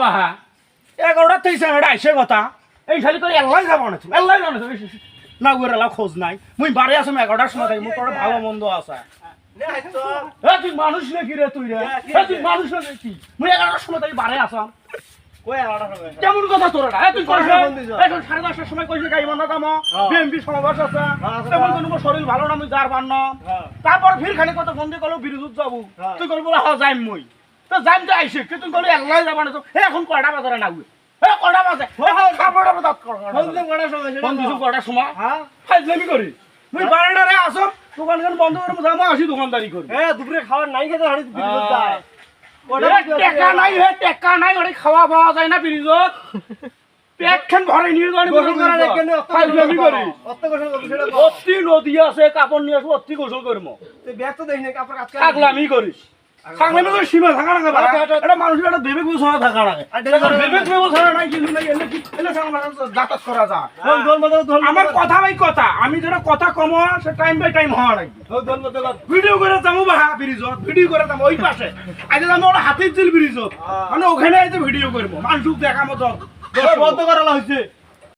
বাহা 11টার থেকে এটা আইসে কথা এই খালি করে এল্লাই যাব না এল্লাই জানো না ওর এলা খোঁজ নাই মুই বাড়ি আসম 11টার সময় তাই মুই তোর ভালো মন্দ আছে তুই মানুষ নাকি রে তুই রে তুই মানুষ নাকি মুই 11টার সময় তাই বাড়ি আসম কেমন কথা তোর এটা তুই এখন 10:30টার সময় কইছে গাইব না কাম বিএমপি সমাবেশ আছে তেমন কোনো শরীর ভালো না মুই যার পার না তারপর ফির খালি কত বন্ধ করলো বিরুদ্ধ যাব তুই কল বলে হ্যাঁ যাইম মুই তো যাইম তো আইছে তুই কল এল্লাই যাব না তো এখন কয়টা বাজারে না কয়টা বাজে খাবারটা বাজার কর বন্ধ কয়টা সময় ফাইজলামি করি মুই 12টারে আসম দোকান বন্ধ করে যাবো আসি দোকানদারি করি দুপুরে খাবার নাই খেতে হাড়ি বিরুদ্ধ যায় টেকা নাই ওরে খাওয়া পাওয়া যায় না ফ্রিজত পেটখান ভরে নিয়ে যাই গোসল করা দেখেন ফাইজলামি করি অতি নদী আছে কাপড় নিয়ে আসবো অতি গোসল করবো তুই ব্যাগ তো দেখ না কাপড় কাজ পাগলামি করিস পাগলামি করে সীমা থাকা না এটা মানুষের একটা বিবেক বিবেচনা থাকা লাগে বিবেক বিবেচনা নাই কিছু নাই এলে কি এলে যাতায়াত করা যায় আমার কথা ভাই কথা আমি যেটা কথা কম সে টাইম বাই টাইম হওয়া লাগবে ভিডিও করে যাবো বা ব্রিজত ভিডিও করে যাবো ওই পাশে আজ আমি ওরা হাতের জিল ব্রিজত মানে ওখানে ভিডিও করবো মানুষ দেখা মতো বন্ধ করা হয়েছে